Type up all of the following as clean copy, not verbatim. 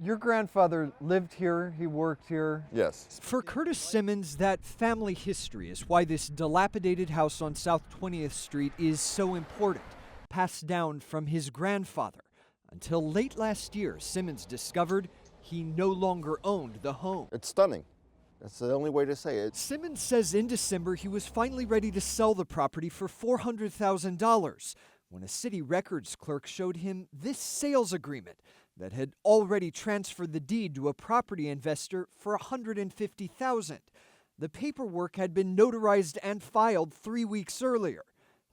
Your grandfather lived here, he worked here. Yes. For Curtis Simmons, that family history is why this dilapidated house on South 20th Street is so important, passed down from his grandfather. Until late last year, Simmons discovered he no longer owned the home. It's stunning. That's the only way to say it. Simmons says in December he was finally ready to sell the property for $400,000 when a city records clerk showed him this sales agreement that had already transferred the deed to a property investor for $150,000. The paperwork had been notarized and filed 3 weeks earlier.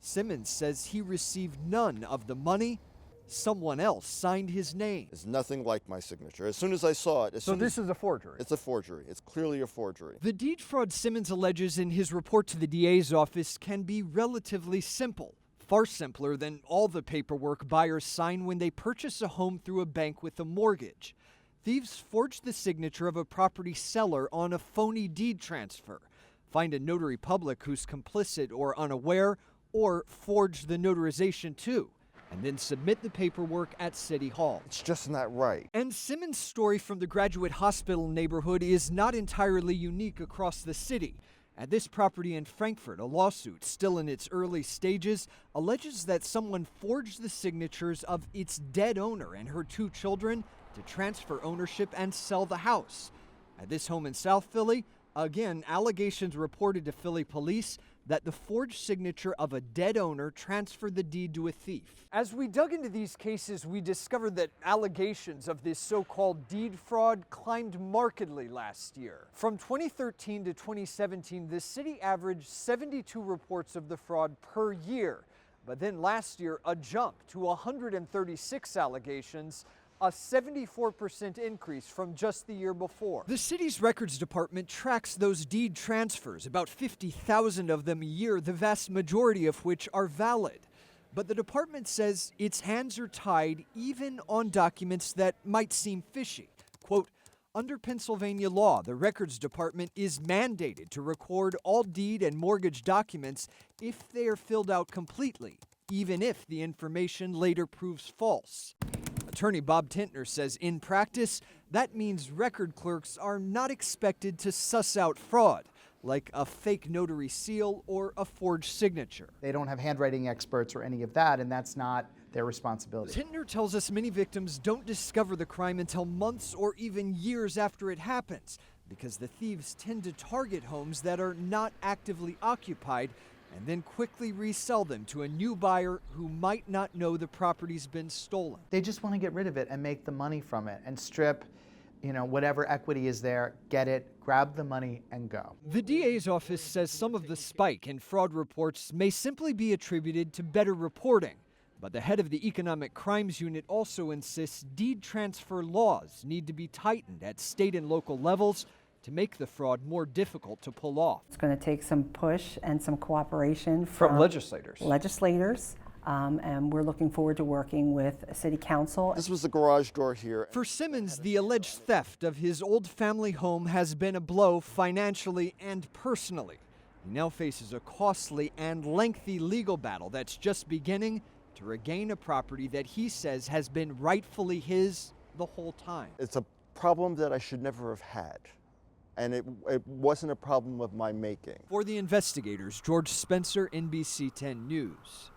Simmons says he received none of the money. Someone else signed his name. It's nothing like my signature. As soon as I saw it, So this is a forgery? It's a forgery. It's clearly a forgery. The deed fraud Simmons alleges in his report to the DA's office can be relatively simple, far simpler than all the paperwork buyers sign when they purchase a home through a bank with a mortgage. Thieves forged the signature of a property seller on a phony deed transfer, find a notary public who's complicit or unaware, or forge the notarization too, and then submit the paperwork at City Hall. It's just not right. And Simmons' story from the Graduate Hospital neighborhood is not entirely unique across the city. At this property in Frankfurt, a lawsuit, still in its early stages, alleges that someone forged the signatures of its dead owner and her 2 children to transfer ownership and sell the house. At this home in South Philly, again, allegations reported to Philly police that the forged signature of a dead owner transferred the deed to a thief. As we dug into these cases, we discovered that allegations of this so-called deed fraud climbed markedly last year. From 2013 to 2017, the city averaged 72 reports of the fraud per year. But then last year, a jump to 136 allegations, a 74% increase from just the year before. The city's records department tracks those deed transfers, about 50,000 of them a year, the vast majority of which are valid. But the department says its hands are tied even on documents that might seem fishy. Quote, under Pennsylvania law, the records department is mandated to record all deed and mortgage documents if they are filled out completely, even if the information later proves false. Attorney Bob Tintner says in practice, that means record clerks are not expected to suss out fraud, like a fake notary seal or a forged signature. They don't have handwriting experts or any of that, and that's not their responsibility. Tintner tells us many victims don't discover the crime until months or even years after it happens, because the thieves tend to target homes that are not actively occupied and then quickly resell them to a new buyer who might not know the property's been stolen. They just want to get rid of it and make the money from it and strip, whatever equity is there, get it, grab the money, and go. The DA's office says some of the spike in fraud reports may simply be attributed to better reporting. But the head of the Economic Crimes Unit also insists deed transfer laws need to be tightened at state and local levels to make the fraud more difficult to pull off. It's going to take some push and some cooperation from legislators. And we're looking forward to working with City Council. This was the garage door here. For Simmons, the alleged theft of his old family home has been a blow financially and personally. He now faces a costly and lengthy legal battle that's just beginning to regain a property that he says has been rightfully his the whole time. It's a problem that I should never have had. And it wasn't a problem of my making. For the investigators, George Spencer, NBC10 News.